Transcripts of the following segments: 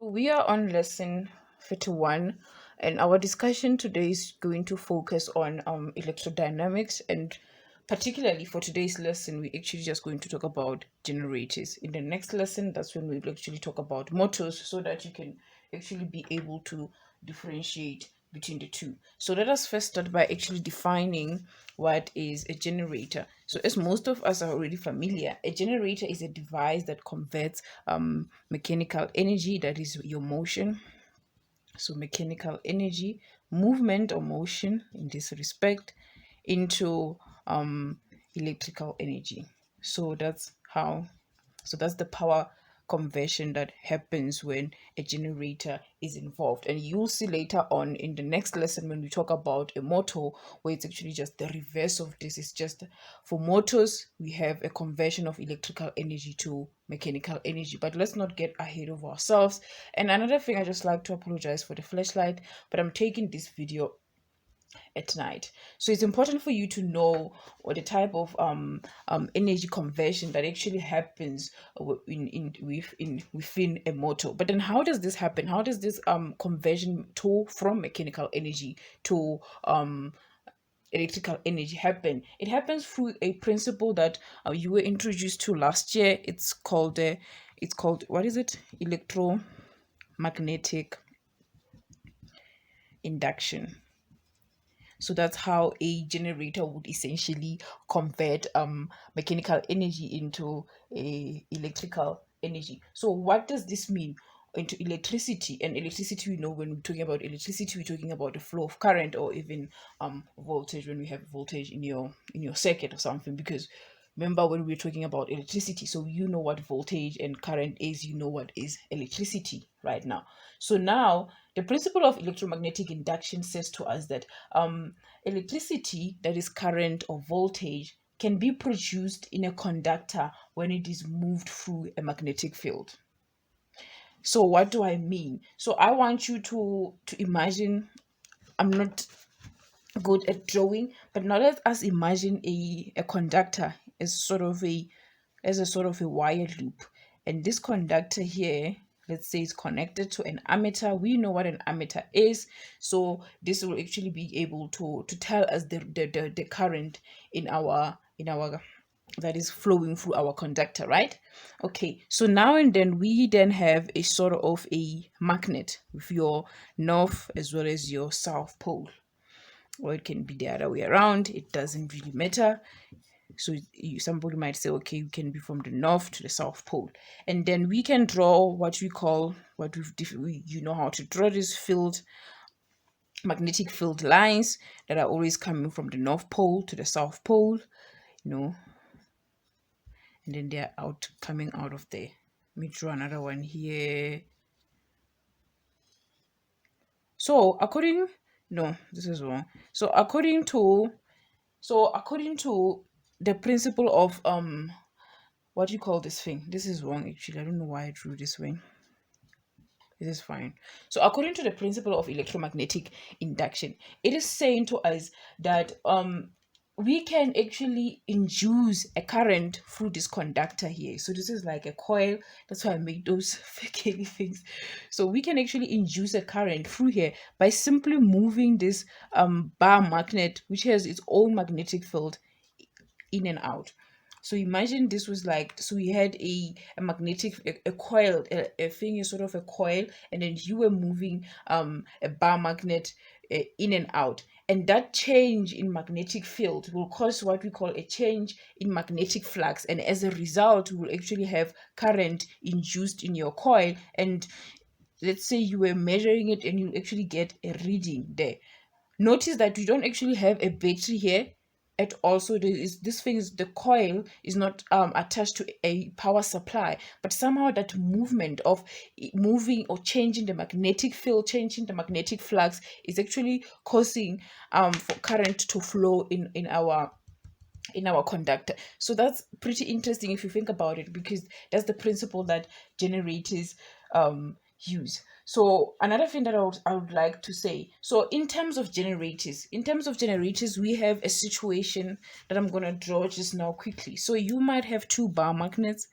We are on lesson 51, and our discussion today is going to focus on electrodynamics. And particularly for today's lesson, we're actually just going to talk about generators. In the next lesson, that's when we'll actually talk about motors so that you can actually be able to differentiate between the two. So let us first start by actually defining what is a generator. So as most of us are already familiar, a generator is a device that converts mechanical energy, that is your motion. So mechanical energy, movement or motion in this respect, into electrical energy. So that's how so that's the power conversion that happens when a generator is involved. And you'll see later on in the next lesson when we talk about a motor, where it's actually just the reverse of this. It's just for motors, we have a conversion of electrical energy to mechanical energy. But let's not get ahead of ourselves. And another thing, I just like to apologize for the flashlight, but I'm taking this video at night, so it's important for you to know what the type of energy conversion that actually happens within a motor. But then how does this happen? How does this conversion from mechanical energy to electrical energy happen? It happens through a principle that you were introduced to last year. It's called what is it? Electromagnetic induction. So that's how a generator would essentially convert mechanical energy into a electrical energy. So what does this mean? Into electricity. And electricity, we know, when we're talking about electricity, we're talking about the flow of current, or even voltage, when we have voltage in your circuit or something. Because remember, when we're talking about electricity, so you know what voltage and current is, you know what is electricity right now. So now the principle of electromagnetic induction says to us that electricity, that is current or voltage, can be produced in a conductor when it is moved through a magnetic field. So what do I mean? So I want you to imagine. I'm not good at drawing, but now let us imagine a conductor as a sort of a wire loop. And this conductor here, let's say, is connected to an ammeter. We know what an ammeter is, so this will actually be able to tell us the current in our that is flowing through our conductor, right? Okay, so now and then we then have a sort of a magnet with your north as well as your south pole, or it can be the other way around. It doesn't really matter. So somebody might say, okay, we can be from the north to the south pole, and then we can draw what we call you know how to draw this magnetic field lines that are always coming from the north pole to the south pole, you know, and then they're coming out of there. Let me draw another one here. So according no, this is wrong. So according to the principle of what do you call this thing? This is wrong actually. I don't know why I drew this way. This is fine. So according to the principle of electromagnetic induction, it is saying to us that we can actually induce a current through this conductor here. So this is like a coil. That's why I made those fake things. So we can actually induce a current through here by simply moving this bar magnet, which has its own magnetic field, in and out. So imagine this was like, so we had a magnetic, a coil, a thing is sort of a coil, and then you were moving a bar magnet in and out. And that change in magnetic field will cause what we call a change in magnetic flux. And as a result, we will actually have current induced in your coil. And let's say you were measuring it and you actually get a reading there. Notice that we don't actually have a battery here at all. So the coil is not attached to a power supply, but somehow that movement of moving or changing the magnetic field, changing the magnetic flux, is actually causing for current to flow in our conductor. So that's pretty interesting if you think about it, because that's the principle that generators use. So another thing that I would like to say, so in terms of generators, we have a situation that I'm going to draw just now quickly. So you might have two bar magnets.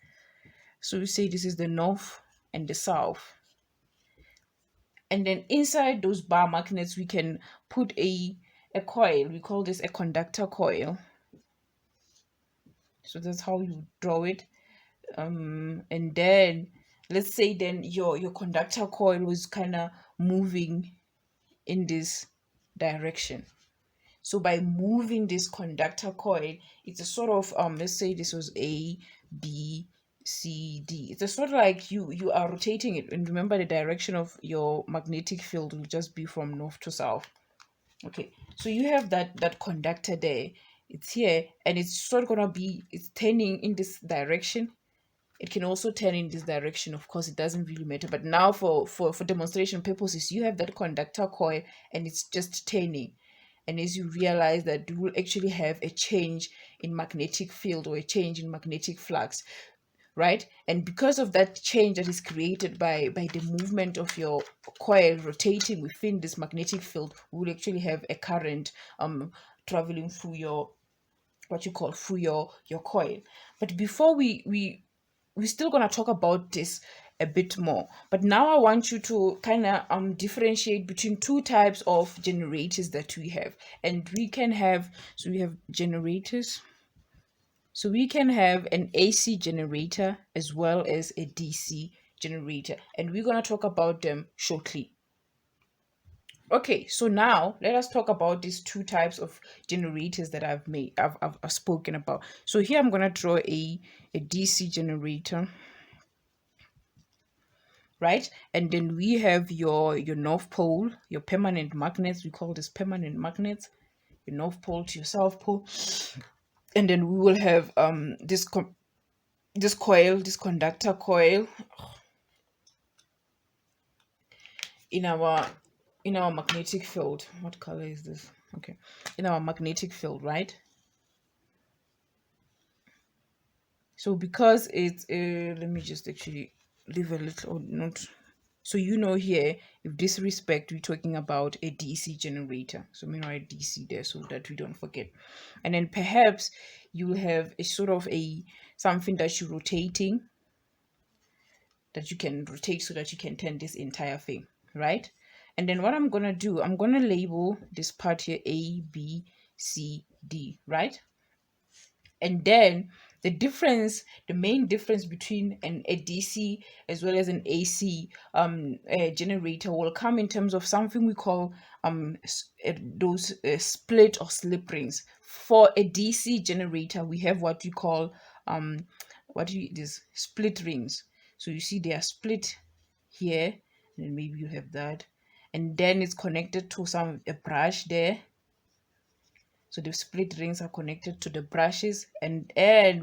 So we say this is the north and the south. And then inside those bar magnets, we can put a coil. We call this a conductor coil. So that's how you draw it. And then let's say then your conductor coil was kind of moving in this direction. So by moving this conductor coil, it's a sort of let's say this was A, B, C, D. It's a sort of like you are rotating it, and remember the direction of your magnetic field will just be from north to south. Okay, so you have that conductor there. It's here, and it's sort of gonna be, it's turning in this direction. It can also turn in this direction. Of course, it doesn't really matter. But now for demonstration purposes, you have that conductor coil and it's just turning. And as you realize that you will actually have a change in magnetic field or a change in magnetic flux, right? And because of that change that is created by the movement of your coil rotating within this magnetic field, we will actually have a current traveling through your, what you call, through your coil. But before we're still gonna talk about this a bit more. But now I want you to kind of differentiate between two types of generators that we have. And we can have, so we have generators. So we can have an AC generator as well as a DC generator. And we're gonna talk about them shortly. Okay, so now let us talk about these two types of generators that I've spoken about. So here I'm gonna draw a DC generator, right? And then we have your north pole, your permanent magnets. We call this permanent magnets, your north pole to your south pole. And then we will have this coil, this conductor coil in our magnetic field. What color is this? Okay, in our magnetic field, right? So because it's let me just actually leave a little note. So here, if disrespect, we're talking about a DC generator. So we write DC there so that we don't forget. And then perhaps you will have a sort of something that you're rotating, that you can rotate so that you can turn this entire thing, right? And then what I'm gonna do, I'm gonna label this part here A, B, C, D, right? And then the main difference between a DC as well as an AC generator will come in terms of something we call those split or slip rings. For a DC generator, we have what we call these split rings. So you see they are split here, and then maybe you have that, and then it's connected to a brush there. So the split rings are connected to the brushes, and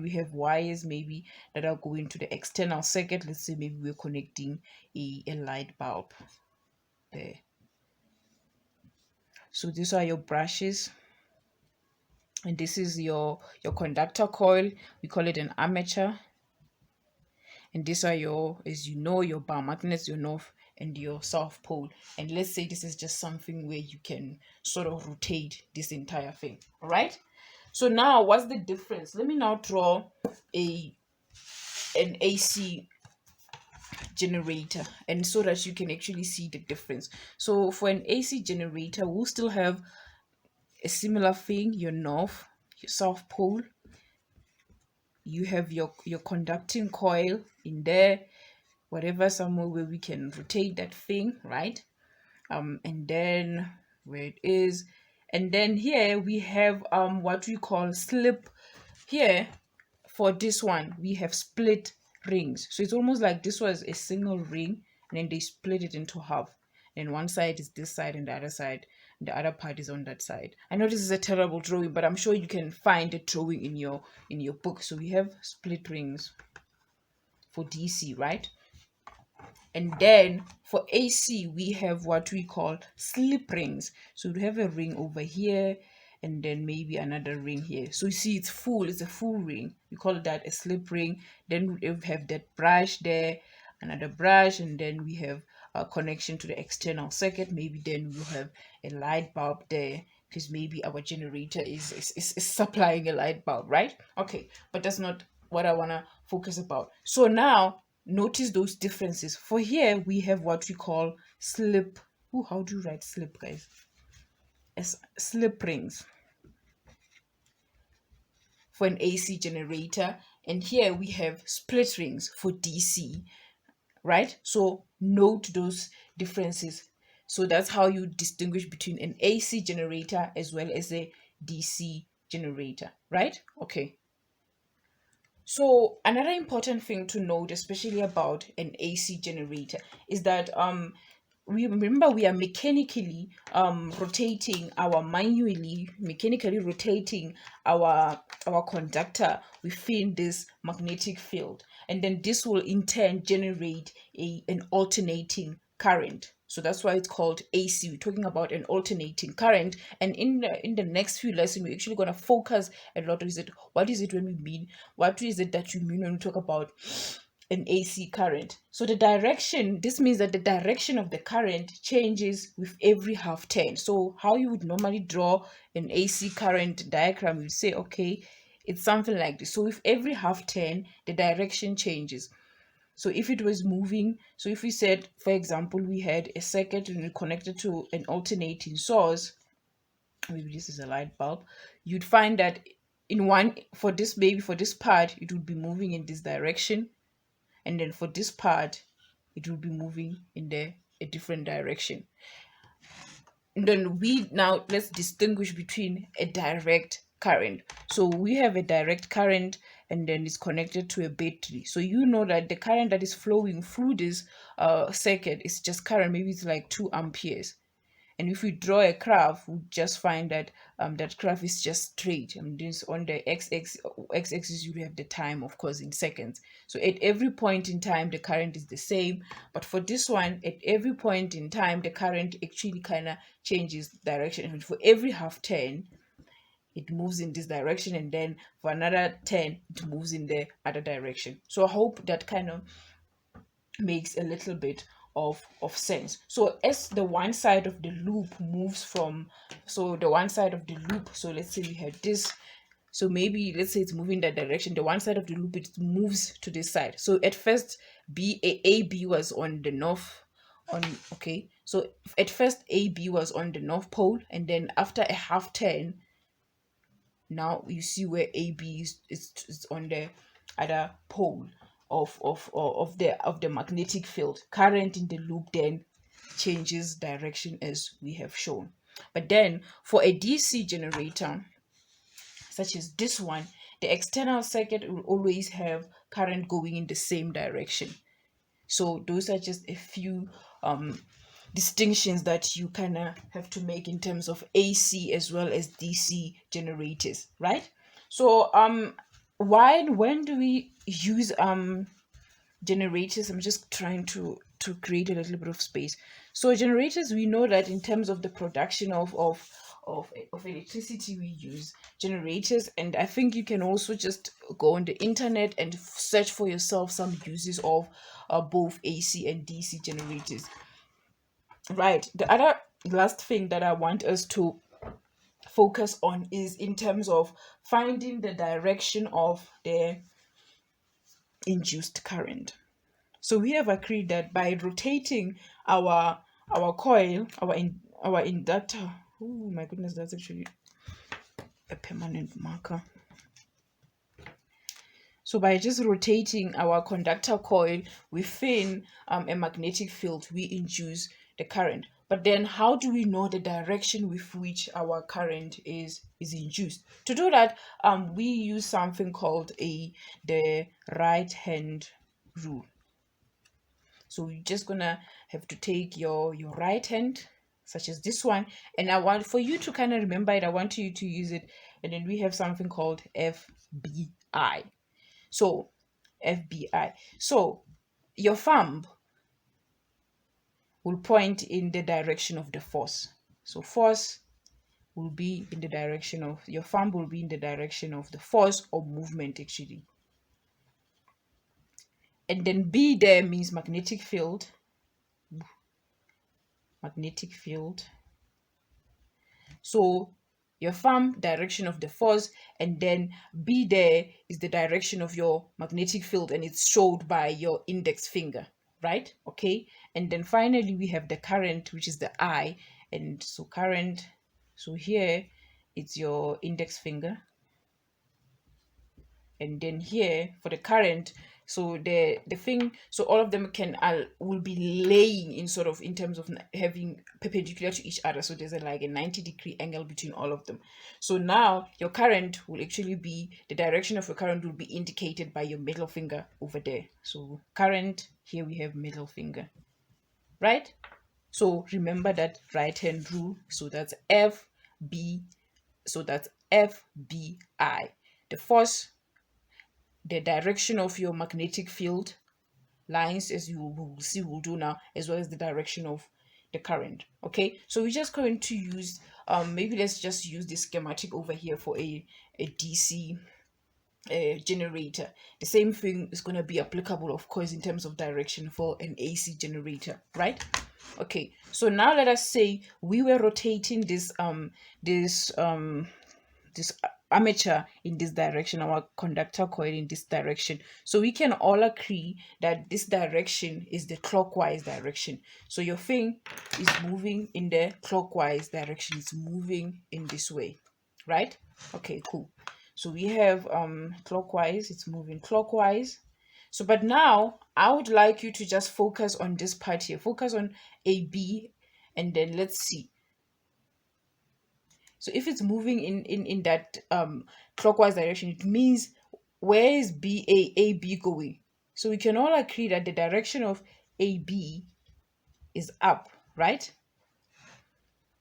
we have wires maybe that are going to the external circuit. Let's say maybe we're connecting a light bulb there. So these are your brushes, and this is your conductor coil. We call it an armature. And these are as you know, your bar magnets, your north and your south pole. And let's say this is just something where you can sort of rotate this entire thing. All right. So now what's the difference? Let me now draw an AC generator, and so that you can actually see the difference. So for an AC generator, we'll still have a similar thing, your north, your south pole. You have your conducting coil in there, whatever, somewhere where we can rotate that thing, right? And then where it is, and then here we have what we call slip. Here for this one we have split rings, so it's almost like this was a single ring and then they split it into half, and one side is this side and the other part is on that side. I know this is a terrible drawing, but I'm sure you can find a drawing in your book. So we have split rings for DC, right? And then for AC, we have what we call slip rings. So we have a ring over here and then maybe another ring here. So you see it's a full ring. We call that a slip ring. Then we have that brush there, another brush, and then we have a connection to the external circuit. Maybe then we'll have a light bulb there, because maybe our generator is supplying a light bulb, right? Okay, but that's not what I want to focus about. So now notice those differences. For here, we have what we call slip. Ooh, how do you write slip, guys? As slip rings for an AC generator. And here we have split rings for DC, right? So note those differences. So that's how you distinguish between an AC generator as well as a DC generator, right? Okay. So another important thing to note, especially about an AC generator, is that we remember we are mechanically rotating our conductor within this magnetic field, and then this will in turn generate an alternating current. So that's why it's called AC. We're talking about an alternating current, and in the next few lessons we're actually going to focus a lot. What is it when we mean, what is it that you mean when we talk about an AC current? So the direction, this means that the direction of the current changes with every half turn. So how you would normally draw an AC current diagram, you say, okay, it's something like this. So with every half turn, the direction changes. So if it was moving, so if we said, for example, we had a circuit and we connected to an alternating source, maybe this is a light bulb, you'd find that for this part, it would be moving in this direction, and then for this part it will be moving in a different direction. And then let's distinguish between a direct current. So we have a direct current, and then it's connected to a battery. So you know that the current that is flowing through this circuit is just current, maybe it's like 2 amperes. And if we draw a graph, we just find that that graph is just straight. And this on the x-axis, you have the time, of course, in seconds. So at every point in time, the current is the same. But for this one, at every point in time, the current actually kind of changes direction. And for every half turn, it moves in this direction, and then for another turn, it moves in the other direction. So I hope that kind of makes a little bit of sense. So as the one side of the loop moves from, so the one side of the loop, so let's say we have this, so maybe let's say it's moving that direction, the one side of the loop, it moves to this side. So at first AB was on the north, so at first AB was on the north pole, and then after a half turn, now you see where AB is on the other pole of the magnetic field. Current in the loop then changes direction as we have shown. But then for a DC generator such as this one, the external circuit will always have current going in the same direction. So those are just a few distinctions that you kind of have to make in terms of AC as well as DC generators, right? So when do we use generators? I'm just trying to create a little bit of space. So generators, we know that in terms of the production of electricity, we use generators, and I think you can also just go on the internet and search for yourself some uses of both AC and DC generators. Right. The other last thing that I want us to focus on is in terms of finding the direction of the induced current. So we have agreed that by rotating our coil, our inductor. Oh my goodness, that's actually a permanent marker. So by just rotating our conductor coil within a magnetic field, we induce the current. But then how do we know the direction with which our current is induced? To do that, we use something called the right hand rule. So you're just gonna have to take your right hand, such as this one, and I want for you to kind of remember it. I want you to use it, and then we have something called FBI. So FBI. So your thumb will point in the direction of the force. So force will be in the direction of, your thumb will be in the direction of the force or movement actually. And then B there means magnetic field. Magnetic field. So your thumb, direction of the force, and then B there is the direction of your magnetic field, and it's showed by your index finger, right? Okay. And then finally we have the current, which is the I. And so current, so here it's your index finger, and then here for the current, so the thing, so all of them will be laying in sort of in terms of having perpendicular to each other, so there's like a 90-degree angle between all of them. So now your current will actually be, the direction of your current will be indicated by your middle finger over there. So current, here we have middle finger, right? So remember that right hand rule. So that's FB, so that's FBI. The force, the direction of your magnetic field lines, as you will see we'll do now, as well as the direction of the current. Okay, so we're just going to use maybe let's just use this schematic over here for a DC generator. The same thing is going to be applicable, of course, in terms of direction for an AC generator, right? Okay, so now let us say we were rotating this this armature in this direction, our conductor coil in this direction. So we can all agree that this direction is the clockwise direction. So your thing is moving in the clockwise direction. It's moving in this way, right? Okay, cool. So we have clockwise, it's moving clockwise. So but now I would like you to just focus on this part here. Focus on AB, and then let's see. So if it's moving in that clockwise direction, it means where is AB going? So we can all agree that the direction of AB is up, right?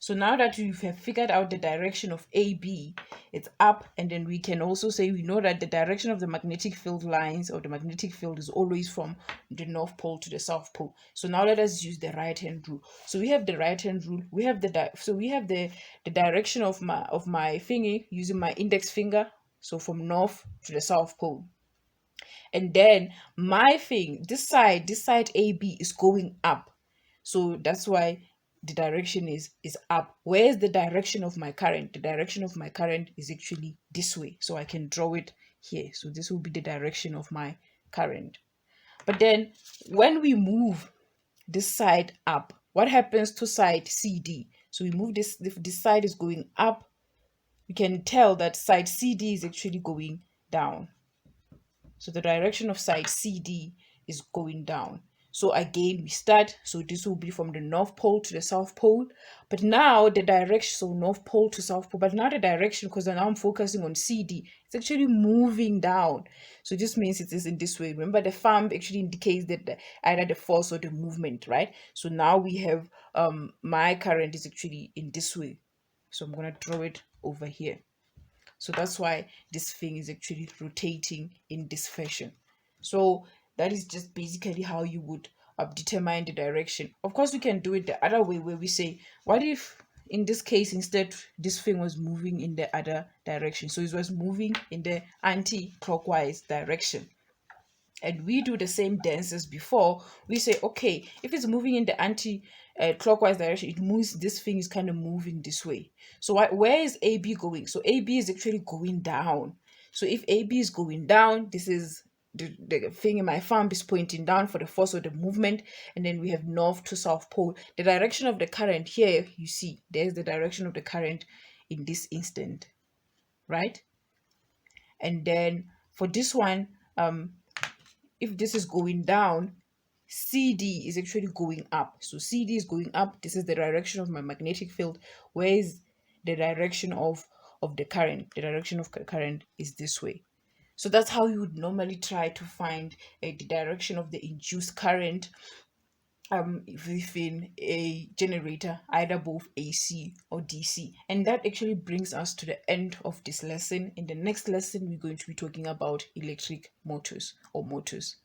So now that we have figured out the direction of AB, it's up, and then we can also say we know that the direction of the magnetic field lines, or the magnetic field, is always from the North Pole to the South Pole. So now let us use the right hand rule. So we have the right hand rule. We have the direction of my thingy using my index finger. So from North to the South Pole. And then my thing, this side AB is going up. So that's why the direction is up. Where's the direction of my current? The direction of my current is actually this way. So I can draw it here. So this will be the direction of my current. But then when we move this side up, what happens to side CD? So we move this side is going up. You can tell that side CD is actually going down. So the direction of side CD is going down. So again, we start. So this will be from the North Pole to the South Pole. But now the direction, so North Pole to South Pole, but now the direction, because now I'm focusing on CD, it's actually moving down. So this means it is in this way. Remember, the thumb actually indicates that either the force or the movement, right? So now we have my current is actually in this way. So I'm going to draw it over here. So that's why this thing is actually rotating in this fashion. So that is just basically how you would determine the direction. Of course, we can do it the other way, where we say, what if in this case instead this thing was moving in the other direction? So it was moving in the anti-clockwise direction. And we do the same dance as before. We say, okay, if it's moving in the anti-clockwise direction, it means this thing is kind of moving this way. So where is AB going? So AB is actually going down. So if AB is going down, this is the thing in my thumb is pointing down for the force of the movement. And then we have North to South Pole. The direction of the current here, you see, there's the direction of the current in this instant, right? And then for this one, if this is going down, CD is actually going up. So CD is going up. This is the direction of my magnetic field. Where is the direction of the current? The direction of current is this way. So that's how you would normally try to find the direction of the induced current within a generator, either both AC or DC. And that actually brings us to the end of this lesson. In the next lesson, we're going to be talking about electric motors or motors.